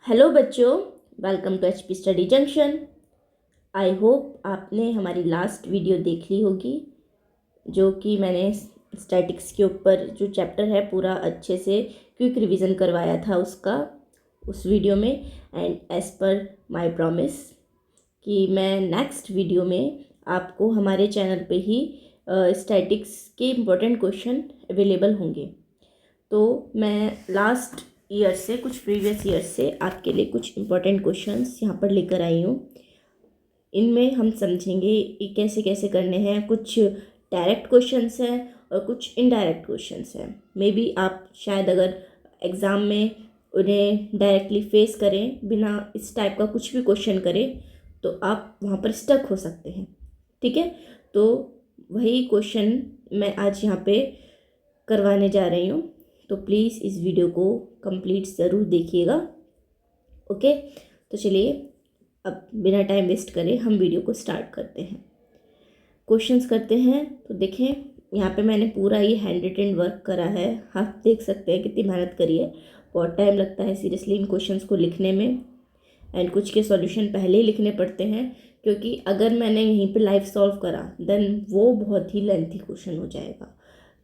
Hello बच्चों, welcome to HP study junction. I hope आपने हमारी लास्ट वीडियो देख ली होगी, जो कि मैंने स्टैटिक्स के ऊपर जो चैप्टर है पूरा अच्छे से क्विक रिवीजन करवाया था उस वीडियो में। And as per my promise कि मैं नेक्स्ट वीडियो में आपको हमारे चैनल पे ही स्टैटिक्स के इम्पोर्टेंट क्वेश्चन अवेलेबल होंगे। तो मैं लास्ट ईयर से कुछ प्रीवियस ईयर से आपके लिए कुछ इम्पोर्टेंट क्वेश्चंस यहाँ पर लेकर आई हूँ। इनमें हम समझेंगे ये कैसे कैसे करने हैं। कुछ डायरेक्ट क्वेश्चंस हैं और कुछ इनडायरेक्ट क्वेश्चंस हैं। मे बी आप शायद अगर एग्ज़ाम में उन्हें डायरेक्टली फेस करें बिना इस टाइप का कुछ भी क्वेश्चन करें तो आप वहाँ पर स्टक हो सकते हैं। ठीक है, तो वही क्वेश्चन मैं आज यहाँ पे करवाने जा रही हूँ। तो प्लीज़ इस वीडियो को कंप्लीट ज़रूर देखिएगा। ओके, तो चलिए अब बिना टाइम वेस्ट करे हम वीडियो को स्टार्ट करते हैं, क्वेश्चंस करते हैं। तो देखें, यहाँ पे मैंने पूरा ये हैंड रिटन वर्क करा है। आप देख सकते हैं कितनी मेहनत करी है। बहुत टाइम लगता है सीरियसली इन क्वेश्चंस को लिखने में, एंड कुछ के सॉल्यूशन पहले ही लिखने पड़ते हैं, क्योंकि अगर मैंने यहीं पे लाइव सॉल्व करा देन वो बहुत ही लेंथी क्वेश्चन हो जाएगा।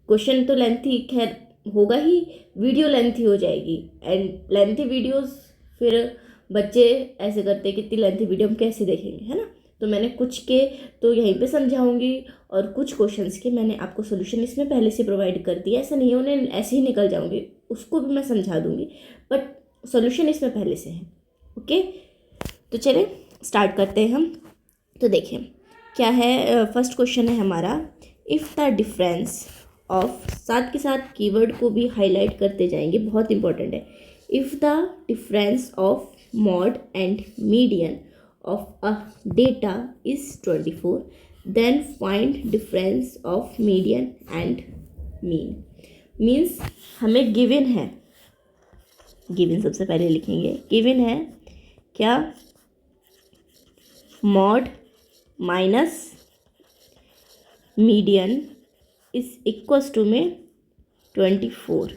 क्वेश्चन तो लेंथी खैर होगा ही, वीडियो लेंथी हो जाएगी। एंड लेंथी वीडियोस फिर बच्चे ऐसे करते हैं कि इतनी लेंथी वीडियो हम कैसे देखेंगे, है ना। तो मैंने कुछ के तो यहीं पे समझाऊंगी और कुछ क्वेश्चंस के मैंने आपको सोल्यूशन इसमें पहले से प्रोवाइड कर दिया। ऐसा नहीं है उन्हें ऐसे ही निकल जाऊंगी, उसको भी मैं समझा दूंगी, बट सोल्यूशन इसमें पहले से है। ओके, तो चलिए स्टार्ट करते हैं हम। तो देखें क्या है। फर्स्ट क्वेश्चन है हमारा, इफ़ द डिफरेंस ऑफ, साथ के साथ कीवर्ड को भी हाईलाइट करते जाएंगे, बहुत इंपॉर्टेंट है। If the difference of mode and median of a data is 24, then find difference of median and mean. Means हमें गिवन है, गिवन सबसे पहले लिखेंगे। गिवन है क्या, mode minus median is equals to में 24।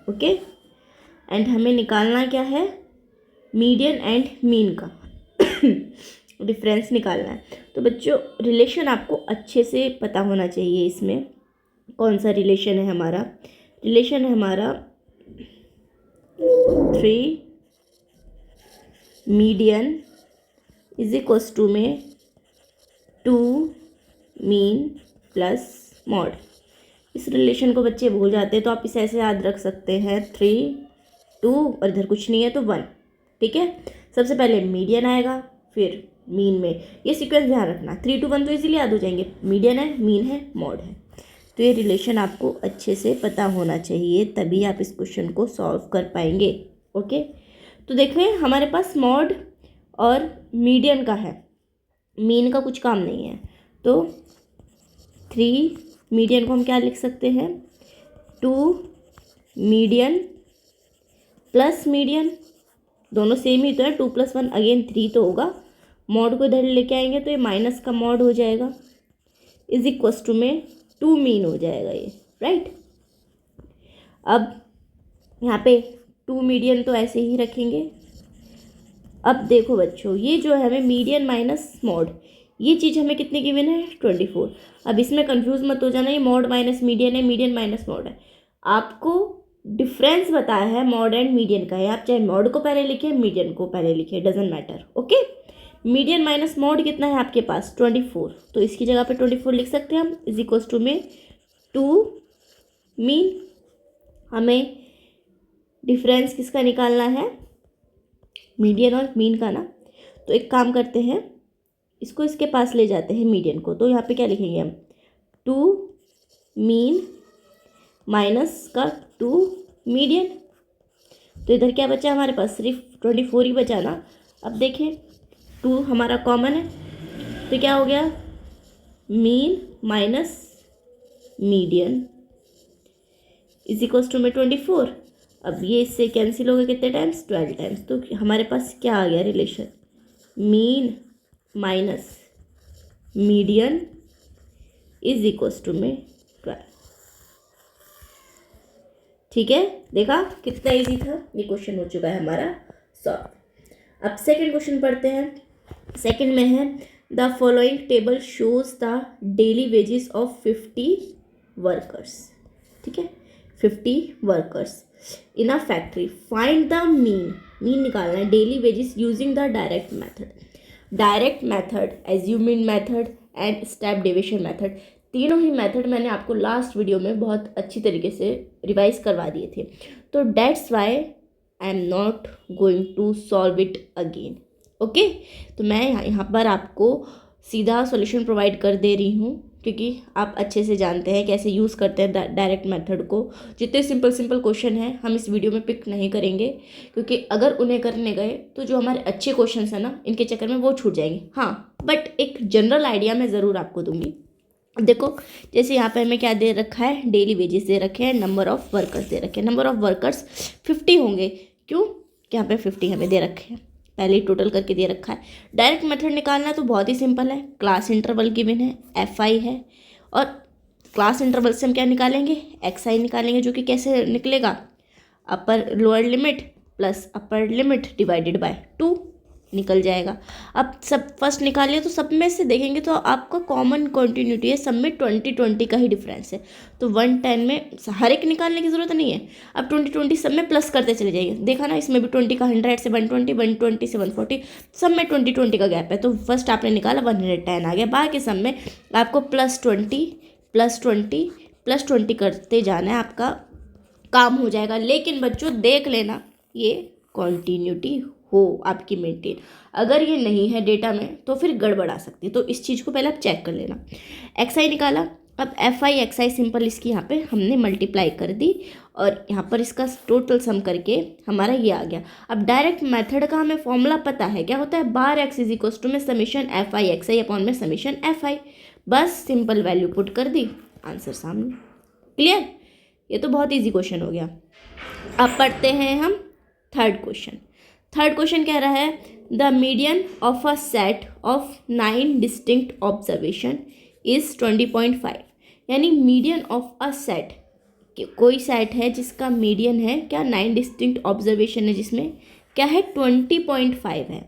ओके, एंड हमें निकालना क्या है, मीडियन एंड मीन का डिफरेंस निकालना है। तो बच्चों रिलेशन आपको अच्छे से पता होना चाहिए। इसमें कौन सा रिलेशन है हमारा, रिलेशन है हमारा 3 मीडियन इज इक्वल्स टू में 2 मीन प्लस मॉड। इस रिलेशन को बच्चे भूल जाते हैं, तो आप इसे ऐसे याद रख सकते हैं 3 2 और इधर कुछ नहीं है तो 1। ठीक है, सबसे पहले मीडियन आएगा फिर मीन में, ये सीक्वेंस ध्यान रखना। 3 2 1 तो इजीली याद हो जाएंगे, मीडियन है, मीन है, मॉड है। तो ये रिलेशन आपको अच्छे से पता होना चाहिए, तभी आप इस क्वेश्चन को सॉल्व कर पाएंगे। ओके, तो देखें हमारे पास मॉड और मीडियन का है, मीन का कुछ काम नहीं है। तो 3 मीडियन को हम क्या लिख सकते हैं, 2 मीडियन प्लस मीडियन, दोनों सेम ही तो है। 2 + 1 अगेन 3 तो होगा, मॉड को इधर लेके आएंगे तो ये माइनस का मॉड हो जाएगा, इज इक्वल्स टू में 2 मीन हो जाएगा ये, राइट। अब यहाँ पे 2 मीडियन तो ऐसे ही रखेंगे। अब देखो बच्चों, ये जो है हमें मीडियन माइनस मॉड, ये चीज़ हमें कितनी गिवन है, 24। अब इसमें कंफ्यूज मत हो जाना, ये मॉड माइनस मीडियन है, मीडियन माइनस मॉड है। आपको डिफरेंस बताया है मॉड एंड मीडियन का है, आप चाहे मॉड को पहले लिखे मीडियन को पहले लिखे, doesn't matter. Okay, median minus mod कितना है आपके पास, 24। तो इसकी जगह पे 24 लिख सकते हैं हम, इज इक्वल्स टू में 2 मीन। हमें डिफरेंस किसका निकालना है, मीडियन और मीन का ना। तो एक काम करते हैं, इसको इसके पास ले जाते हैं मीडियन को। तो यहाँ पे क्या लिखेंगे हम, 2 मीन माइनस का 2 मीडियन। तो इधर क्या बचा हमारे पास, सिर्फ 24 ही बचा ना। अब देखें 2 हमारा कॉमन है, तो क्या हो गया, mean minus median is equals to में 24। अब ये इससे कैंसिल हो गया कितने टाइम्स, 12 टाइम्स। तो हमारे पास क्या आ गया relation, mean minus median is equals to में 12। ठीक है, देखा कितना इजी था। ये क्वेश्चन हो चुका है हमारा सॉल्व। अब सेकंड क्वेश्चन पढ़ते हैं। सेकंड में है the following table shows the daily wages of 50 workers. ठीक है, 50 workers in a factory, find the mean निकालना है daily wages using the direct method. Direct method, assuming method and step division method, तीनों ही method मैंने आपको last video में बहुत अच्छी तरीके से रिवाइज करवा दिए थे, तो that's why I am not going to solve it again. Okay, तो मैं यहाँ पर आपको सीधा सॉल्यूशन प्रोवाइड कर दे रही हूँ, क्योंकि आप अच्छे से जानते हैं कैसे यूज़ करते हैं डायरेक्ट मेथड को। जितने सिंपल क्वेश्चन हैं हम इस वीडियो में पिक नहीं करेंगे, क्योंकि अगर उन्हें करने गए तो जो हमारे अच्छे क्वेश्चन हैं ना, इनके चक्कर में वो छूट जाएंगे। हाँ, बट एक जनरल आइडिया मैं ज़रूर आपको दूंगी। देखो, जैसे यहाँ पे हमें क्या दे रखा है, डेली वेजेस दे रखे हैं, नंबर ऑफ़ वर्कर्स दे रखे हैं। नंबर ऑफ़ वर्कर्स 50 होंगे, क्यों कि यहाँ पे 50 हमें दे रखे हैं, पहले ही टोटल करके दे रखा है। डायरेक्ट मेथड निकालना तो बहुत ही सिंपल है, क्लास इंटरवल गिवन है, FI है, और क्लास इंटरवल से हम क्या निकालेंगे, XI निकालेंगे, जो कि कैसे निकलेगा, upper lower limit plus upper limit divided by 2 निकल जाएगा। अब सब फर्स्ट निकालिए तो सब में से देखेंगे तो आपका कॉमन कंटिन्यूटी है, सब में 20 का ही डिफरेंस है, तो 110 में हर एक निकालने की ज़रूरत नहीं है। अब 20 सब में प्लस करते चले जाइए, देखा ना, इसमें भी 20 का 100 से 120, 120 से 140, सब में 20 का गैप है, तो फर्स्ट आपने निकाला 110 आ गया। बाकी सब में आपको +20 करते जाना है, आपका काम हो जाएगा। लेकिन बच्चों देख लेना ये कॉन्टीन्यूटी हो आपकी मेंटेन, अगर ये नहीं है डेटा में तो फिर गड़बड़ आ सकती है, तो इस चीज़ को पहले आप चेक कर लेना। XI निकाला, अब FI XI सिंपल इसकी यहाँ पे हमने मल्टीप्लाई कर दी, और यहाँ पर इसका टोटल सम करके हमारा ये आ गया। अब डायरेक्ट मेथड का हमें फॉर्मूला पता है, क्या होता है, बार x इज इक्वल टू में समीशन FI XI अपॉन में समीशन FI, बस सिंपल वैल्यू पुट कर दी, आंसर सामने। क्लियर, ये तो बहुत ईजी क्वेश्चन हो गया। अब पढ़ते हैं हम थर्ड क्वेश्चन। थर्ड क्वेश्चन कह रहा है the median of a set of 9 distinct observation is 20.5, यानी मीडियन ऑफ अ सेट, कोई सेट है जिसका मीडियन है क्या, 9 डिस्टिंक्ट ऑब्जर्वेशन है, जिसमें क्या है 20.5 है।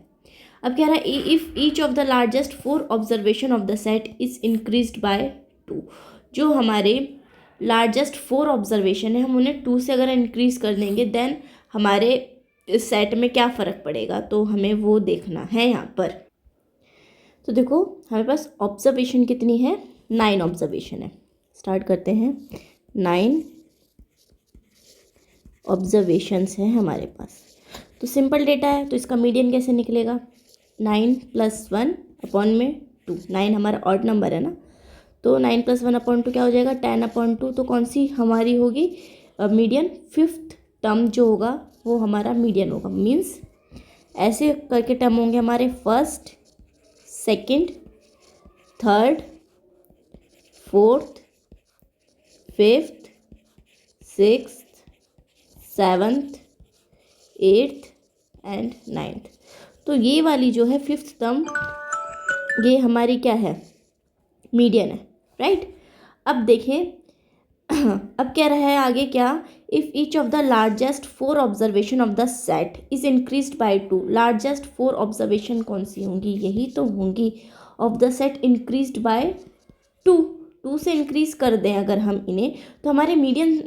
अब कह रहा है if each of the largest 4 observation of the set is increased by 2, जो हमारे लार्जेस्ट 4 ऑब्जर्वेशन है हम उन्हें 2 से अगर इंक्रीज कर देंगे, देन हमारे इस सेट में क्या फ़र्क पड़ेगा, तो हमें वो देखना है यहाँ पर। तो देखो हमारे पास ऑब्जर्वेशन कितनी है, 9 ऑब्जर्वेशन है। स्टार्ट करते हैं, 9 ऑब्जर्वेशंस हैं हमारे पास, तो सिंपल डेटा है, तो इसका मीडियन कैसे निकलेगा, 9 + 1 अपॉन में 2, 9 हमारा ऑड नंबर है ना, तो 9 + 1 अपॉन 2 क्या हो जाएगा, 10/2, तो कौन सी हमारी होगी मीडियन, 5th टर्म जो होगा वो हमारा मीडियन होगा। मीन्स ऐसे करके टर्म होंगे हमारे first, second, third, fourth, fifth, sixth, 7th, 8th and 9th। तो ये वाली जो है 5th टर्म, ये हमारी क्या है, मीडियन है, राइट। अब देखें अब क्या रहा है आगे, क्या, if each of the largest 4 observation of the set is increased by 2, largest 4 observation कौन सी होंगी, यही तो होंगी of the set increased by 2 से इंक्रीज कर दें अगर हम इन्हें, तो हमारे median,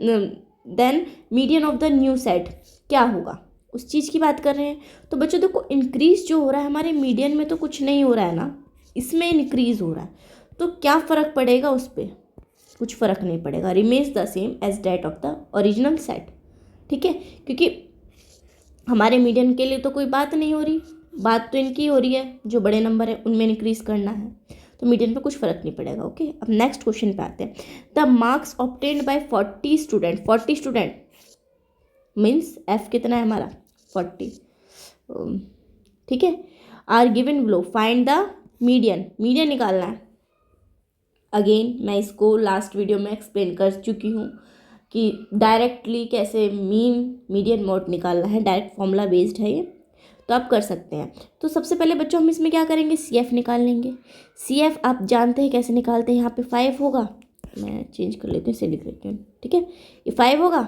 then median of the new set क्या होगा, उस चीज़ की बात कर रहे हैं। तो बच्चों देखो, इंक्रीज जो हो रहा है हमारे मीडियन में तो कुछ नहीं हो रहा है ना, इसमें इंक्रीज हो रहा है, तो क्या फ़र्क पड़ेगा उस पर, कुछ फ़र्क नहीं पड़ेगा, remains the same as that of the original set. ठीक है, क्योंकि हमारे मीडियन के लिए तो कोई बात नहीं हो रही, बात तो इनकी हो रही है, जो बड़े नंबर है उनमें इंक्रीज करना है, तो मीडियन पे कुछ फ़र्क नहीं पड़ेगा। ओके, अब नेक्स्ट क्वेश्चन पे आते हैं। The marks obtained by 40 student means F कितना है हमारा, 40, ठीक है, are given below, find the median निकालना है। अगेन मैं इसको लास्ट वीडियो में एक्सप्लेन कर चुकी हूँ कि डायरेक्टली कैसे मीडियन मोड निकालना है, डायरेक्ट फॉर्मूला बेस्ड है ये, तो आप कर सकते हैं। तो सबसे पहले बच्चों हम इसमें क्या करेंगे, CF निकाल लेंगे। CF आप जानते हैं कैसे निकालते हैं, यहाँ पे 5 होगा, मैं चेंज कर लेती हूँ, इसे लिख लेती हूँ, ठीक है, ये 5 होगा,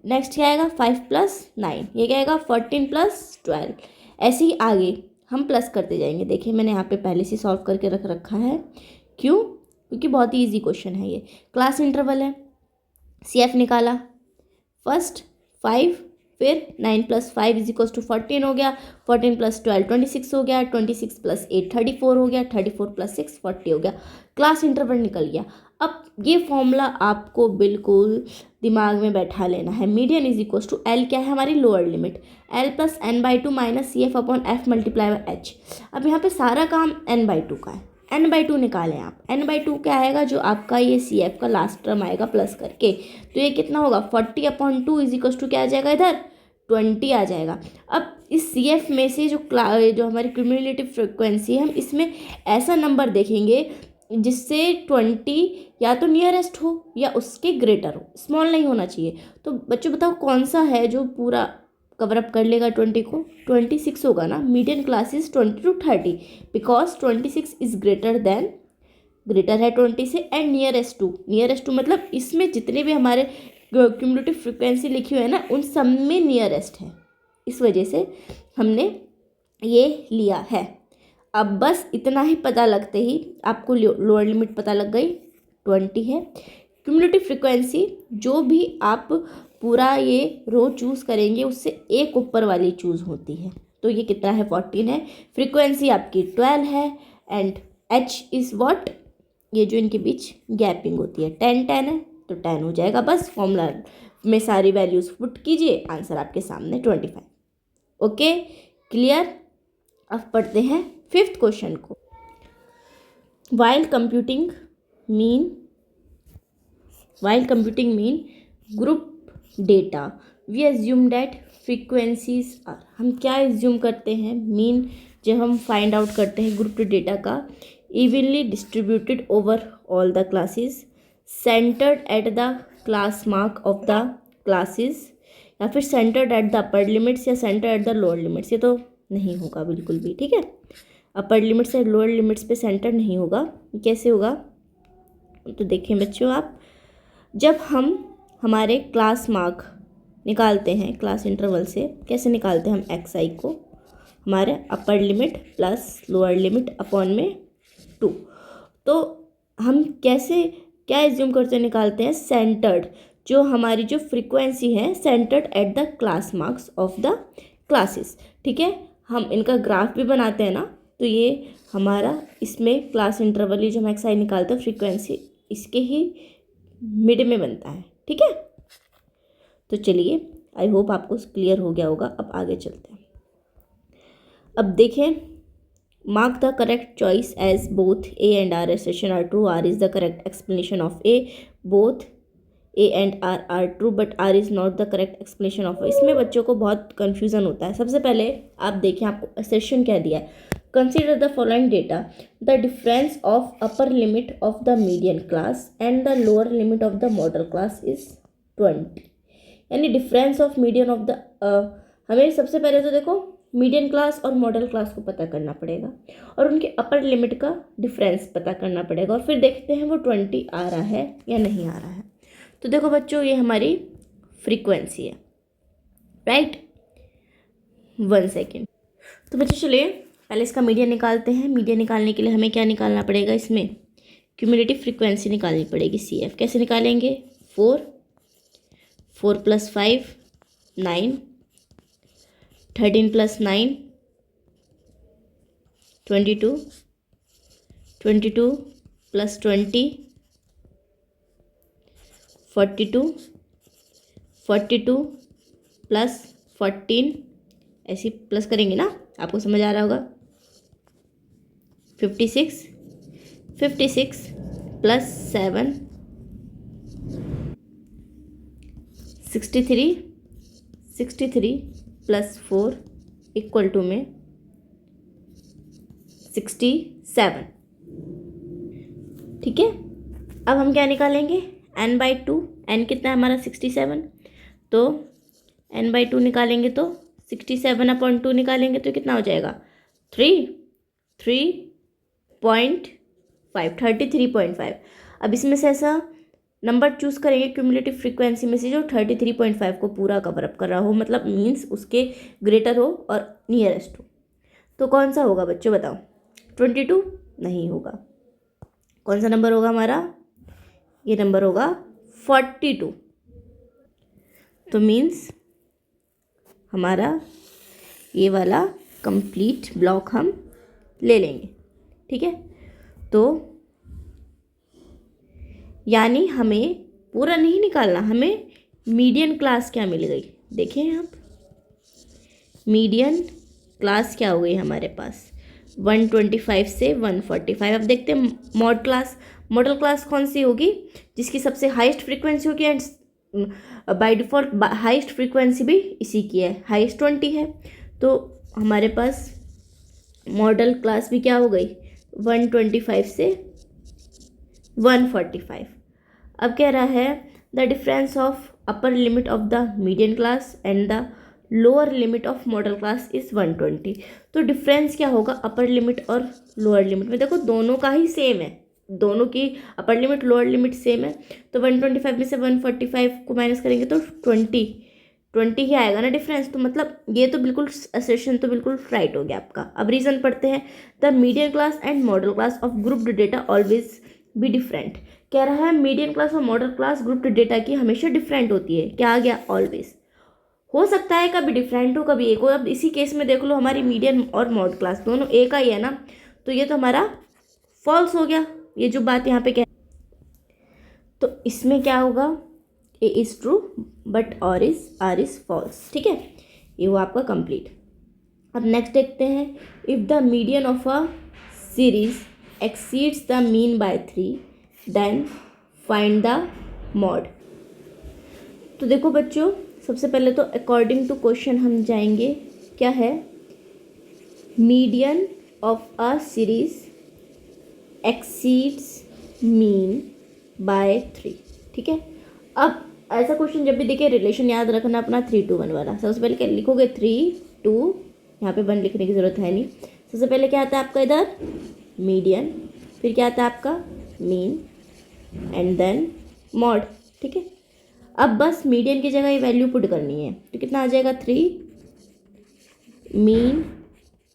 नेक्स्ट क्या आएगा 5 + 9, ये क्या आएगा 14 + 12। ऐसे ही आगे हम प्लस करते जाएंगे। देखिए मैंने यहाँ पे पहले से सॉल्व करके रख रखा है। क्यों? क्योंकि बहुत ही ईजी क्वेश्चन है ये। क्लास इंटरवल है, CF निकाला फर्स्ट 5, फिर 9 + 5 = 14 हो गया, 14 + 12 26 हो गया, 26 + 8 34 हो गया, 34 + 6 40 हो गया। क्लास इंटरवल निकल गया। अब ये फॉर्मूला आपको बिल्कुल दिमाग में बैठा लेना है। मीडियन = L क्या है हमारी lower limit, L + n/2 - CF/F × H। अब यहाँ पे सारा काम n/2 का है, n/2 निकालें आप। n/2 क्या आएगा, जो आपका ये CF का लास्ट टर्म आएगा प्लस करके, तो ये कितना होगा 40/2 = क्या आ जाएगा इधर 20 आ जाएगा। अब इस CF में से जो हमारी क्यूमुलेटिव फ्रिक्वेंसी है, हम इसमें ऐसा नंबर देखेंगे जिससे 20 या तो नियरेस्ट हो या उसके ग्रेटर हो, स्मॉल नहीं होना चाहिए। तो बच्चों बताओ कौन सा है जो पूरा कवर अप कर लेगा 20 को? 26 होगा ना। Median class is 20 to 30 because 26 is greater है 20 से, एंड नियरेस्ट टू मतलब इसमें जितने भी हमारे क्यूमुलेटिव फ्रिक्वेंसी लिखी हुई है ना, उन सब में नियरेस्ट है। इस वजह से हमने ये लिया है। अब बस इतना ही पता लगते ही आपको लोअर लिमिट पता लग गई 20 है। क्यूमुलेटिव फ्रिक्वेंसी जो भी आप पूरा ये रो चूज़ करेंगे उससे एक ऊपर वाली चूज़ होती है, तो ये कितना है 14 है। फ्रीक्वेंसी आपकी 12 है, एंड H इज़ व्हाट, ये जो इनके बीच गैपिंग होती है 10 10 है, तो 10 हो जाएगा। बस फॉर्मूला में सारी वैल्यूज़ पुट कीजिए, आंसर आपके सामने 25। Okay clear. अब पढ़ते हैं 5th क्वेश्चन को। While computing mean group data, we assume that frequencies are, हम क्या एज्यूम करते हैं, मीन जब हम फाइंड आउट करते हैं ग्रुप डेटा का, evenly distributed over all the classes, centered at the class mark of the classes, या फिर centered at the upper limits या centered at the lower limits। ये तो नहीं होगा बिल्कुल भी, ठीक है। अपर लिमिट से लोअर लिमिट्स पे सेंटर नहीं होगा। कैसे होगा तो देखिए बच्चों, आप जब हम हमारे क्लास मार्क निकालते हैं क्लास इंटरवल से, कैसे निकालते हैं हम xi को, हमारे upper limit plus lower limit upon में 2। तो हम कैसे क्या एज्यूम करते निकालते हैं, सेंटर्ड, जो हमारी जो फ्रीक्वेंसी है centred at the class marks of the classes, ठीक है। हम इनका ग्राफ भी बनाते हैं ना, तो ये हमारा इसमें क्लास इंटरवल ही जो हम xi निकालते हैं फ्रीक्वेंसी इसके ही मिड में बनता है, ठीक है। तो चलिए, आई होप आपको क्लियर हो गया होगा। अब आगे चलते हैं। अब देखें, mark the correct choice as both A and R assertion are true, R is the correct explanation of A, both A and R are true but R is not the correct explanation of A। इसमें बच्चों को बहुत confusion होता है। सबसे पहले आप देखें आपको assertion क्या दिया है, consider the following data, the difference of upper limit of the median class and the lower limit of the model class is 20। यानी difference of median of the हमें सबसे पहले तो देखो मीडियन क्लास और मॉडल क्लास को पता करना पड़ेगा और उनके अपर लिमिट का डिफरेंस पता करना पड़ेगा, और फिर देखते हैं वो 20 आ रहा है या नहीं आ रहा है। तो देखो बच्चों, ये हमारी फ्रीक्वेंसी है, राइट। 1 सेकेंड। तो बच्चों चलिए पहले इसका मीडियन निकालते हैं। मीडियन निकालने के लिए हमें क्या निकालना पड़ेगा, इसमें क्यूमुलेटिव फ्रीक्वेंसी निकालनी पड़ेगी CF। कैसे निकालेंगे, 4 + 5 9, 13 + 9 22, 22 + 20 42, 42 + 14, ऐसे प्लस करेंगे ना, आपको समझ आ रहा होगा। 56, 56 + 7 63, 63 + 4 = में 67, ठीक है। अब हम क्या निकालेंगे, n/2, n कितना है हमारा 67, तो n/2 निकालेंगे तो 67/2 निकालेंगे तो कितना हो जाएगा 33.5। अब इसमें से ऐसा नंबर चूज़ करेंगे क्यूमुलेटिव फ्रीक्वेंसी में से जो 33.5 को पूरा कवर अप कर रहा हो, मतलब मीन्स उसके ग्रेटर हो और नियरेस्ट हो। तो कौन सा होगा बच्चों बताओ? 22 नहीं होगा। कौन सा नंबर होगा हमारा? ये नंबर होगा 42। तो मीन्स हमारा ये वाला कंप्लीट ब्लॉक हम ले लेंगे, ठीक है। तो यानी हमें पूरा नहीं निकालना, हमें मीडियन क्लास क्या मिल गई? देखें आप, मीडियन क्लास क्या हो गई हमारे पास? 125 से 145। अब देखते हैं मॉड क्लास। मॉडल क्लास कौन सी होगी? जिसकी सबसे हाईएस्ट फ्रीक्वेंसी होगी and by default highest frequency भी इसी की है, हाईएस्ट 20 है। तो हमारे पास मॉडल क्लास भी क्या हो गई? 125 से 145। अब कह रहा है the difference of upper limit of the median class and the lower limit of model class is 120। तो डिफरेंस क्या होगा अपर लिमिट और लोअर लिमिट में? देखो दोनों का ही सेम है, दोनों की upper limit lower limit same है। तो 125 में से 145 को माइनस करेंगे तो 20 ही आएगा ना डिफरेंस। तो मतलब ये तो बिल्कुल असर्शन तो बिल्कुल राइट हो गया आपका। अब रीज़न पढ़ते हैं। The median class and modal class of grouped data always be different. कह रहा है मीडियन क्लास और मॉडल क्लास ग्रुप्ड डेटा की हमेशा डिफरेंट होती है। क्या आ गया? ऑलवेज। हो सकता है कभी डिफरेंट हो कभी एक हो। अब इसी केस में देख लो हमारी मीडियन और मॉड क्लास दोनों एक का ही है ना, तो ये तो हमारा फॉल्स हो गया, ये जो बात यहाँ पे कह। तो इसमें क्या होगा? A is true but R is false, ठीक है। ये हुआ आपका कंप्लीट। अब नेक्स्ट देखते हैं। If the median of a series exceeds the mean by 3 then find the mode. तो देखो बच्चों, सबसे पहले तो अकॉर्डिंग टू क्वेश्चन हम जाएंगे। क्या है? Median of a series exceeds mean by 3, ठीक है। अब ऐसा क्वेश्चन जब भी देखे रिलेशन याद रखना अपना 3 to 1 वाला। सबसे पहले क्या लिखोगे? 3 2, यहाँ पे 1 लिखने की ज़रूरत है नहीं। सबसे पहले क्या आता है आपका इधर? मीडियन, फिर क्या आता है आपका? मीन एंड देन मॉड, ठीक है। अब बस मीडियन की जगह ये वैल्यू पुट करनी है, तो कितना आ जाएगा? 3 mean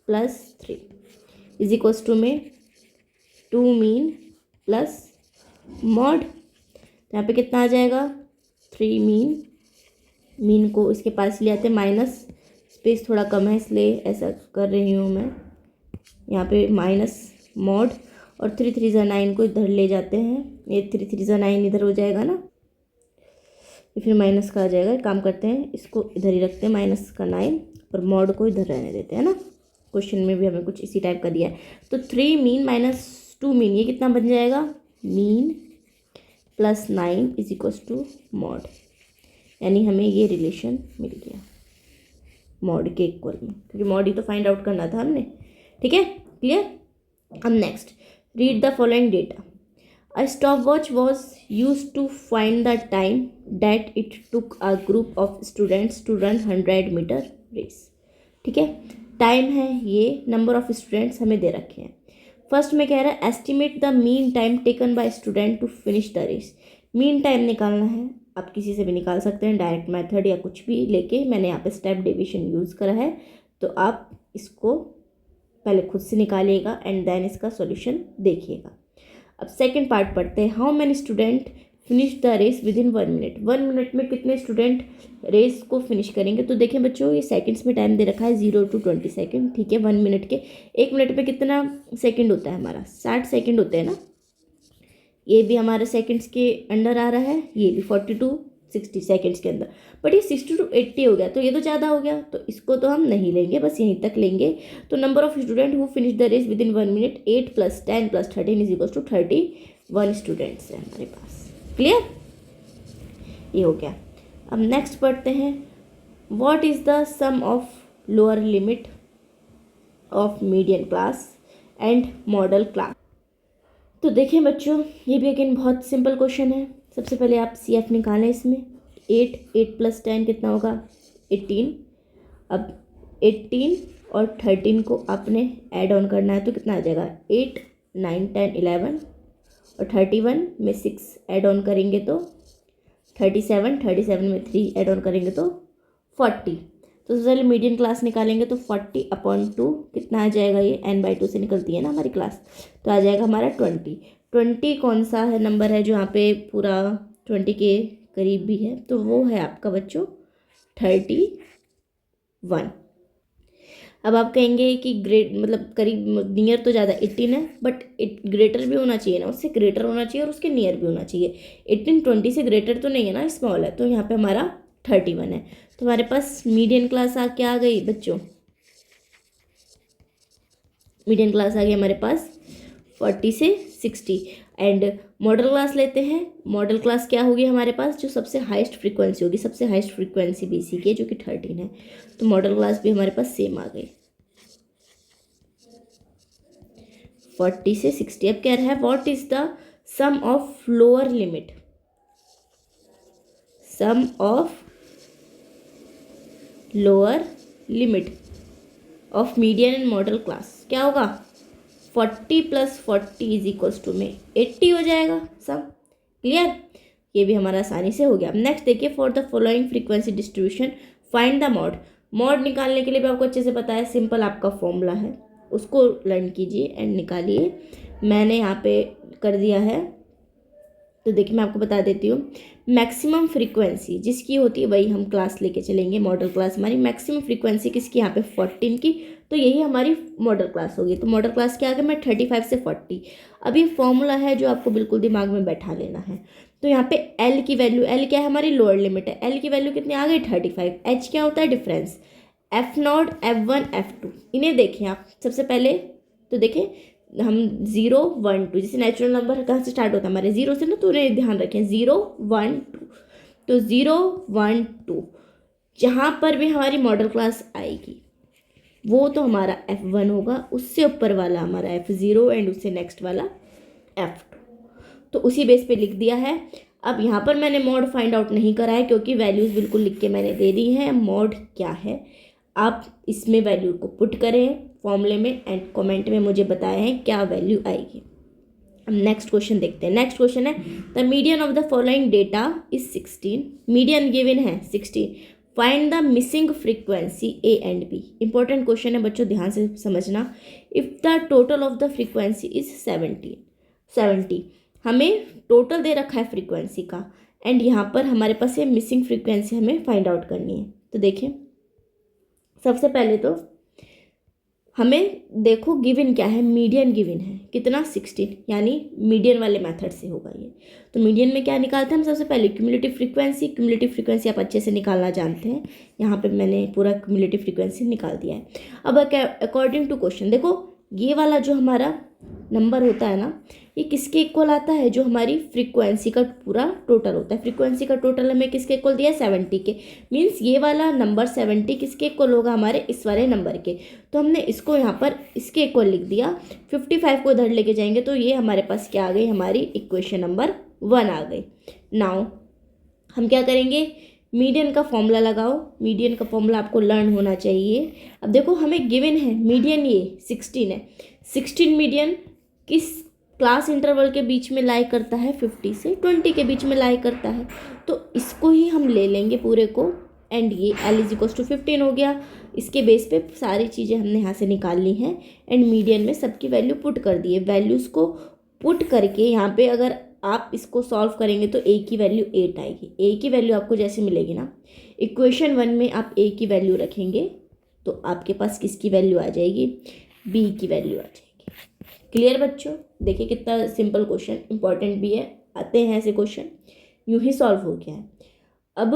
plus 3 is equals to में 2 मीन प्लस मॉड। तो यहाँ पे कितना आ जाएगा? 3 मीन को इसके पास ले आते हैं, माइनस स्पेस थोड़ा कम है इसलिए ऐसा कर रही हूँ मैं। यहाँ पे माइनस मॉड और 3 3 ज़ा 9 को इधर ले जाते हैं। ये 3 3 ज़ा 9 इधर हो जाएगा ना, ये फिर माइनस का आ जाएगा। काम करते हैं, इसको इधर ही रखते हैं माइनस का 9 और मॉड को इधर रहने देते हैं ना। क्वेश्चन में भी हमें कुछ इसी टाइप का दिया है। तो 3 मीन माइनस 2 मीन, ये कितना बन जाएगा? Mean plus 9 is equals to mode. यानी हमें ये रिलेशन मिल गया मॉड के इक्वल में, क्योंकि मॉड ही तो फाइंड आउट करना था हमने, ठीक है। क्लियर? अब next read the following data. A stopwatch was use to find the time that it took a group of students to run 100 metre race, ठीक है। टाइम है ये, नंबर ऑफ स्टूडेंट्स हमें दे रखे हैं। फर्स्ट में कह रहा है estimate the mean time taken by student to finish the race. Mean time निकालना है, आप किसी से भी निकाल सकते हैं, डायरेक्ट मेथड या कुछ भी लेके। मैंने यहाँ पे स्टेप डेविएशन यूज़ करा है, तो आप इसको पहले खुद से निकालिएगा एंड देन इसका सॉल्यूशन देखिएगा। अब सेकंड पार्ट पढ़ते हैं। How many student finish the race within 1 minute. 1 minute में कितने स्टूडेंट रेस को फिनिश करेंगे? तो देखें बच्चों, ये सेकंड्स में टाइम दे रखा है 0 to 20 सेकेंड, ठीक है। 1 मिनट के 1 मिनट में कितना सेकंड होता है हमारा? 60 सेकंड होते हैं ना। ये भी हमारे सेकंड्स के अंडर आ रहा है, ये भी 40 to 60 सेकंड्स के अंदर। बट ये 60 to 80 हो गया, तो ये तो ज़्यादा हो गया, तो इसको तो हम नहीं लेंगे, बस यहीं तक लेंगे। तो number of student who finish the race within 1 minute 8 + 10 + 13 is equal to 31 students है हमारे पास। क्लियर? ये हो गया। अब नेक्स्ट पढ़ते हैं। What is the sum of lower limit of median class and modal class. तो देखें बच्चों, ये भी अगेन बहुत सिंपल क्वेश्चन है। सबसे पहले आप CF निकालें इसमें। 8 + 10 कितना होगा? 18। अब 18 और 13 को आपने ऐड ऑन करना है, तो कितना आ जाएगा? 8 9 10 11 और 31 में 6 ऐड ऑन करेंगे तो 37, 37 में 3 ऐड ऑन करेंगे तो 40। तो सबसे पहले मीडियन क्लास निकालेंगे तो 40/2 कितना आ जाएगा, ये n/2 से निकलती है ना हमारी क्लास, तो आ जाएगा हमारा 20। 20 कौन सा है नंबर है जो यहाँ पे पूरा 20 के करीब भी है, तो वो है आपका बच्चों 31। अब आप कहेंगे कि ग्रेट मतलब करीब नियर तो ज़्यादा 18 है, बट ग्रेटर भी होना चाहिए ना, उससे ग्रेटर होना चाहिए और उसके नियर भी होना चाहिए। 18 20 से ग्रेटर तो नहीं है ना, स्मॉल है, तो यहाँ पे हमारा 31 है। तो हमारे पास मीडियन क्लास क्या आ गई बच्चों, मीडियन क्लास आ गई हमारे पास 40 से 60। एंड मॉडल क्लास लेते हैं। मॉडल क्लास क्या होगी हमारे पास, जो सबसे हाईएस्ट फ्रीक्वेंसी होगी, सबसे हाईएस्ट फ्रीक्वेंसी बीसी की है जो कि 13 है, तो मॉडल क्लास भी हमारे पास सेम आ गई 40 से 60। अब कह रहा है what is the sum of lower limit, sum of lower limit of median and modal class क्या होगा, 40 + 40 इज इक्वल्स टू में 80 हो जाएगा सब। क्लियर, ये भी हमारा आसानी से हो गया। नेक्स्ट देखिए, for the following frequency distribution find the mod. Mod निकालने के लिए भी आपको अच्छे से पता है, सिंपल आपका फॉर्मूला है, उसको लर्न कीजिए एंड निकालिए। मैंने यहाँ पे कर दिया है, तो देखिए मैं आपको बता देती हूँ। मैक्सिमम फ्रीक्वेंसी जिसकी होती है वही हम क्लास लेके चलेंगे, मॉडल क्लास हमारी मैक्सिमम फ्रीक्वेंसी किसकी, यहाँ पे 14 की, तो यही हमारी मॉडल क्लास होगी। तो मॉडल क्लास क्या आ गया, मैं 35 से 40। अब ये फॉर्मूला है जो आपको बिल्कुल दिमाग में बैठा लेना है। तो यहाँ पे एल की वैल्यू, एल क्या है हमारी लोअर लिमिट है, एल की वैल्यू कितनी आ गई 35। एच क्या होता है डिफरेंस, F0, F1, F2, इन्हें देखें आप सबसे पहले। तो देखें हम 0 1 2, जैसे नेचुरल नंबर कहाँ से स्टार्ट होता है हमारे 0 से ना, तो उन्हें ध्यान रखें 0 1 2। तो 0 1 2 जहाँ पर भी हमारी मॉडल क्लास आएगी वो तो हमारा F1 होगा, उससे ऊपर वाला हमारा F0 एंड उससे नेक्स्ट वाला F2। तो उसी बेस पे लिख दिया है। अब यहाँ पर मैंने मॉड फाइंड आउट नहीं करा है क्योंकि वैल्यूज़ बिल्कुल लिख के मैंने दे दी है। मॉड क्या है आप इसमें वैल्यू को पुट करें फॉर्मूले में एंड कमेंट में मुझे बताएं क्या वैल्यू आएगी। अब नेक्स्ट क्वेश्चन देखते हैं। नेक्स्ट क्वेश्चन है the median of the following data is 16। Median given है 16। Find the missing frequency A and B. Important question है बच्चों, ध्यान से समझना। If the total of the frequency is 70, हमें टोटल दे रखा है फ्रीक्वेंसी का एंड यहाँ पर हमारे पास ये मिसिंग फ्रीक्वेंसी हमें फाइंड आउट करनी है। तो देखिए सबसे पहले तो हमें देखो गिवन क्या है, मीडियन गिवन है कितना 16, यानी मीडियन वाले मेथड से होगा ये। तो मीडियन में क्या निकालते हैं हम सबसे पहले क्यूमुलेटिव फ्रीक्वेंसी। क्यूमुलेटिव फ्रीक्वेंसी आप अच्छे से निकालना जानते हैं, यहाँ पे मैंने पूरा क्यूमुलेटिव फ्रीक्वेंसी निकाल दिया है। अब अकॉर्डिंग टू क्वेश्चन देखो ये वाला जो हमारा नंबर होता है ना, ये किसके इक्वल आता है, जो हमारी फ्रीक्वेंसी का पूरा टोटल होता है। फ्रीक्वेंसी का टोटल हमें किसके इक्वल दिया है 70 के, मीन्स ये वाला नंबर 70 किसके इक्वल होगा हमारे इस वाले नंबर के। तो हमने इसको यहाँ पर इसके इक्वल लिख दिया। 55 को इधर लेके जाएंगे तो ये हमारे पास क्या आ गई, हमारी इक्वेशन नंबर 1 आ गई। नाउ हम क्या करेंगे, मीडियन का फॉर्मूला लगाओ। मीडियन का फॉर्मूला आपको लर्न होना चाहिए। अब देखो हमें गिवन है मीडियन ये 16 है। 16 मीडियन किस क्लास इंटरवल के बीच में लाई करता है, 50 से 20 के बीच में लाई करता है। तो इसको ही हम ले लेंगे पूरे को एंड ये L = 15 हो गया। इसके बेस पे सारी चीज़ें हमने यहाँ से निकाल ली हैं एंड मीडियन में सबकी वैल्यू पुट कर दी है। वैल्यूज़ को पुट करके यहाँ पे अगर आप इसको सॉल्व करेंगे तो A की वैल्यू 8 आएगी। A की वैल्यू आपको जैसे मिलेगी ना, इक्वेशन 1 में आप A की वैल्यू रखेंगे तो आपके पास किसकी वैल्यू आ जाएगी, B की वैल्यू आ जाएगी। क्लियर बच्चों, देखिए कितना सिंपल क्वेश्चन, इंपॉर्टेंट भी है, आते हैं ऐसे क्वेश्चन, यूँ ही सॉल्व हो गया है। अब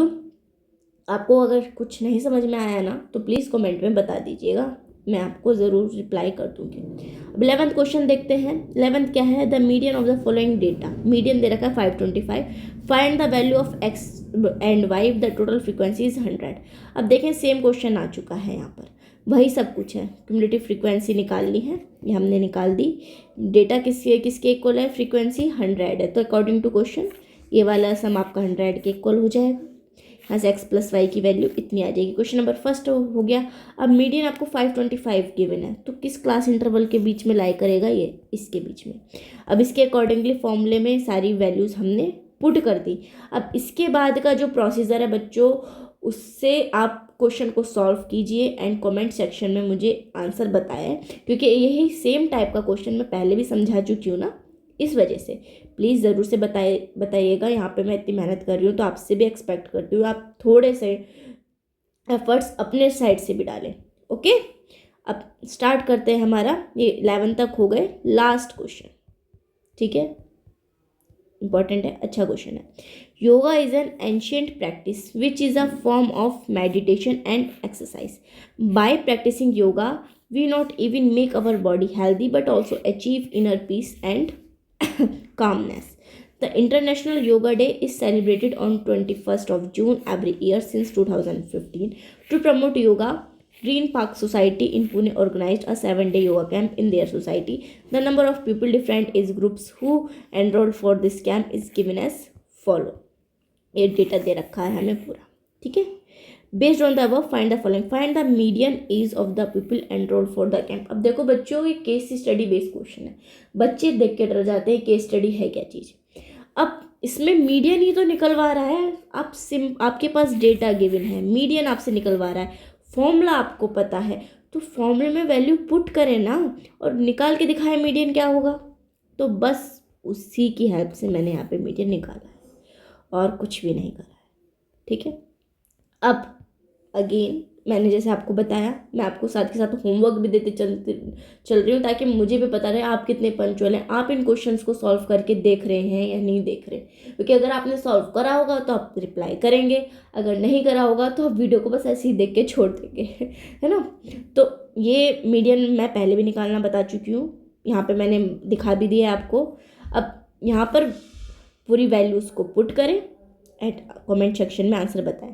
आपको अगर कुछ नहीं समझ में आया ना तो प्लीज़ कमेंट में बता दीजिएगा, मैं आपको ज़रूर रिप्लाई कर दूँगी। अब 11th क्वेश्चन देखते हैं। 11th क्या है, the median of the following data. Median दे रखा है 525। Find the value of x and y, the total frequency is 100। अब देखें सेम क्वेश्चन आ चुका है, यहाँ पर वही सब कुछ है। क्यूमुलेटिव फ्रीक्वेंसी निकालनी है, ये हमने निकाल दी। डेटा किसके इक्वल है, फ्रीक्वेंसी 100 है। तो अकॉर्डिंग टू क्वेश्चन ये वाला सम आपका 100 के इक्वल हो जाएगा। यहाँ से x प्लस वाई की वैल्यू इतनी आ जाएगी। क्वेश्चन नंबर फर्स्ट हो गया। अब मीडियन आपको 525 गिवन है, तो किस क्लास इंटरवल के बीच में लाई करेगा, ये इसके बीच में। अब इसके अकॉर्डिंगली फॉर्मूले में सारी वैल्यूज़ हमने पुट कर दी। अब इसके बाद का जो प्रोसीजर है बच्चों, उससे आप क्वेश्चन को सॉल्व कीजिए एंड कमेंट सेक्शन में मुझे आंसर बताएं, क्योंकि यही सेम टाइप का क्वेश्चन मैं पहले भी समझा चुकी हूँ ना, इस वजह से प्लीज़ ज़रूर से बताइएगा। यहाँ पे मैं इतनी मेहनत कर रही हूँ तो आपसे भी एक्सपेक्ट करती हूँ आप थोड़े से एफर्ट्स अपने साइड से भी डालें। ओके, अब स्टार्ट करते हैं। हमारा ये 11 तक हो गए, लास्ट क्वेश्चन, ठीक है, इंपॉर्टेंट है, अच्छा क्वेश्चन है। Yoga is an ancient practice which is a form of meditation and exercise. By practising yoga we not even make our body healthy but also achieve inner peace and calmness. The International Yoga Day is celebrated on 21st of June every year since 2015. To promote yoga, Green Park Society in Pune organized a 7-day yoga camp in their society. The number of people different age groups who enrolled for this camp is given as follow. ये data दे रखा है हमें पूरा, ठीक है। Based on the above find the following, find the median age of the people enrolled for the camp. अब देखो बच्चों, ये केस स्टडी बेस्ड क्वेश्चन है, बच्चे देख के डर जाते हैं केस स्टडी है क्या चीज़। अब इसमें मीडियन ही तो निकलवा रहा है, आपके पास डेटा गिवन है, मीडियन आपसे निकलवा रहा है, फॉर्मूला आपको पता है, तो फॉर्मूले में वैल्यू पुट करें ना और निकाल के दिखाएं मीडियन क्या होगा। तो बस उसी की हेल्प से मैंने यहाँ पे मीडियन निकाला है और कुछ भी नहीं करा है, ठीक है। अब अगेन मैंने जैसे आपको बताया, मैं आपको साथ के साथ होमवर्क भी देते चल रही हूँ ताकि मुझे भी पता रहे आप कितने पंचुअल हैं, आप इन क्वेश्चंस को सॉल्व करके देख रहे हैं या नहीं देख रहे। क्योंकि अगर आपने सॉल्व करा होगा तो आप रिप्लाई करेंगे, अगर नहीं करा होगा तो आप वीडियो को बस ऐसे ही देख के छोड़ देंगे, है ना। तो ये मीडियन मैं पहले भी निकालना बता चुकी हूँ, यहाँ पर मैंने दिखा भी दिया है आपको। अब यहाँ पर पूरी वैल्यूज़ को पुट करें एट कॉमेंट सेक्शन में आंसर बताएं।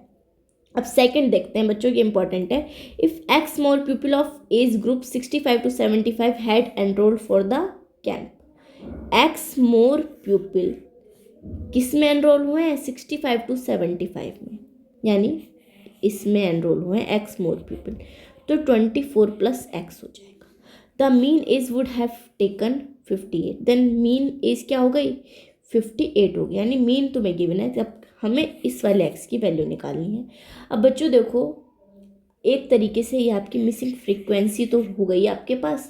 अब सेकंड देखते हैं बच्चों, ये इंपॉर्टेंट है। If x more people of age group 65 to 75 had enrolled for the camp. X more people किस में एनरोल हुए हैं, 65 to 75 में, यानी इसमें एनरोल हुए हैं एक्स मोर पीपल, तो 24 + x हो जाएगा। The mean age would have taken 58, then mean age क्या हो गई, 58 हो गया, यानी मीन तुम्हें गिवन है, जब हमें इस वाले एक्स की वैल्यू निकालनी है। अब बच्चों देखो, एक तरीके से ये आपकी मिसिंग फ्रीक्वेंसी तो हो गई आपके पास।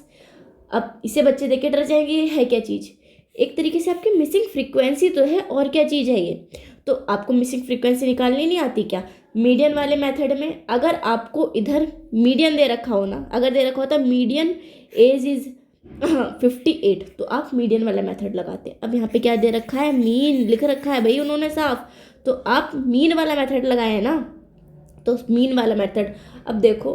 अब इसे बच्चे देख के डर जाएंगे, ये है क्या चीज़, एक तरीके से आपकी मिसिंग फ्रीक्वेंसी तो है, और क्या चीज़ है ये। तो आपको मिसिंग फ्रीक्वेंसी निकालनी नहीं आती क्या, मीडियन वाले मेथड में। अगर आपको इधर मीडियन दे रखा हो ना, अगर दे रखा होता मीडियन एज इज़ 58, तो आप मीडियन वाला मेथड लगाते। अब यहाँ पे क्या दे रखा है, मीन लिख रखा है भाई उन्होंने साफ, तो आप मीन वाला मेथड लगाए हैं ना, तो मीन वाला मेथड। अब देखो,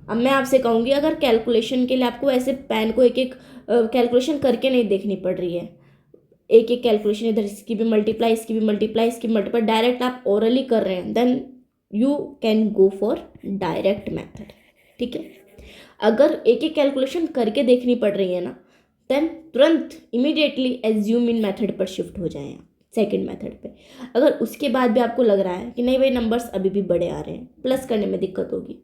अब मैं आपसे कहूँगी, अगर कैलकुलेशन के लिए आपको ऐसे पेन को एक एक कैलकुलेशन करके नहीं देखनी पड़ रही है, एक एक कैलकुलेशन इधर इसकी भी मल्टीप्लाई, इसकी भी मल्टीप्लाई, इसकी मल्टीप्लाई, डायरेक्ट आप ओरली कर रहे हैं, then you can go for direct method, ठीक है। अगर एक एक कैलकुलेशन करके देखनी पड़ रही है ना, देन तुरंत इमीडिएटली एज्यूम इन मेथड पर शिफ्ट हो जाएं आप, सेकेंड मेथड पे। अगर उसके बाद भी आपको लग रहा है कि नहीं भाई नंबर्स अभी भी बड़े आ रहे हैं, प्लस करने में दिक्कत होगी,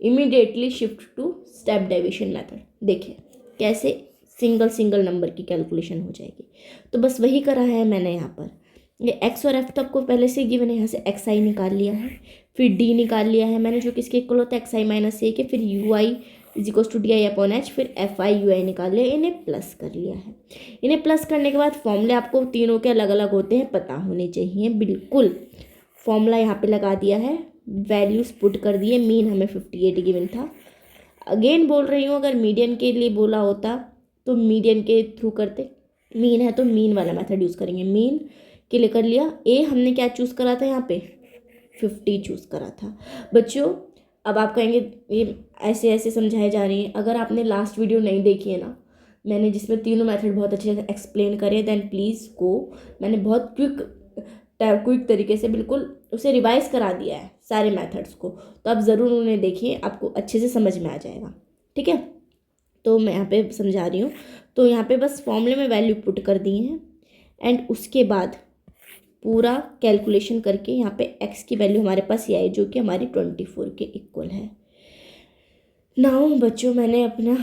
immediately shift to step deviation method. देखिए कैसे सिंगल नंबर की कैलकुलेशन हो जाएगी। तो बस वही करा है मैंने यहाँ पर। ये एक्स और एफ तो आपको पहले से गिवन है, यहाँ से एक्स आई निकाल लिया है, फिर डी निकाल लिया है मैंने, जो किसके इक्वल होता है एक्स आई माइनस ए के, फिर यू आई = di/h, फिर एफ आई यू आई निकाल लिया, इन्हें प्लस कर लिया है। इन्हें प्लस करने के बाद फॉर्मूले आपको तीनों के अलग अलग होते हैं, पता होने चाहिए बिल्कुल। फॉर्मूला यहाँ पे लगा दिया है, वैल्यूज पुट कर दिए, मीन हमें 58 गिवन था। अगेन बोल रही हूँ, अगर मीडियन के लिए बोला होता तो मीडियन के थ्रू करते, मीन है तो मीन वाला मेथड यूज़ करेंगे। मीन के लिए कर लिया, ए हमने क्या चूज़ करा था, यहाँ पे 50 चूज़ करा था। बच्चों अब आप कहेंगे ये ऐसे ऐसे समझाए जा रही हैं, अगर आपने लास्ट वीडियो नहीं देखी है ना, मैंने जिसमें तीनों मेथड बहुत अच्छे से एक्सप्लेन करे, देन प्लीज़ को मैंने बहुत क्विक तरीके से बिल्कुल उसे रिवाइज करा दिया है सारे मेथड्स को, तो आप ज़रूर उन्हें देखिए, आपको अच्छे से समझ में आ जाएगा, ठीक है। तो मैं यहाँ पे समझा रही हूँ, तो यहाँ पे बस फॉर्मूले में वैल्यू पुट कर दी हैं, एंड उसके बाद पूरा कैलकुलेशन करके यहाँ पे x की वैल्यू हमारे पास ये आई जो कि हमारी 24 के इक्वल है। नाउ बच्चों, मैंने अपना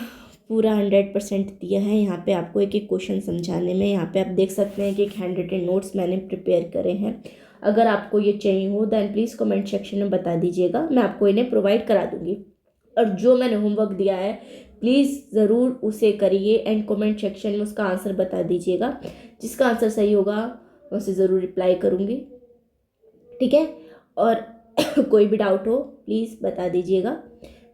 पूरा 100% दिया है यहाँ पे आपको एक एक क्वेश्चन समझाने में। यहाँ पे आप देख सकते हैं कि एक हैंड रिटन नोट्स मैंने प्रिपेयर करे हैं। अगर आपको ये चाहिए हो दैन प्लीज़ कमेंट सेक्शन में बता दीजिएगा, मैं आपको इन्हें प्रोवाइड करा दूँगी। और जो मैंने होमवर्क दिया है प्लीज़ ज़रूर उसे करिए एंड कमेंट सेक्शन में उसका आंसर बता दीजिएगा। जिसका आंसर सही होगा मैं उसे ज़रूर रिप्लाई करूँगी, ठीक है। और कोई भी डाउट हो प्लीज़ बता दीजिएगा,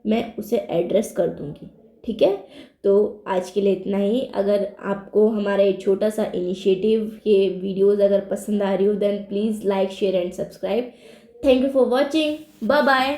मैं उसे एड्रेस कर दूँगी, ठीक है। तो आज के लिए इतना ही। अगर आपको हमारा ये छोटा सा इनिशिएटिव, ये वीडियोज़ अगर पसंद आ रही हो then please like share and subscribe. Thank you for watching, bye bye.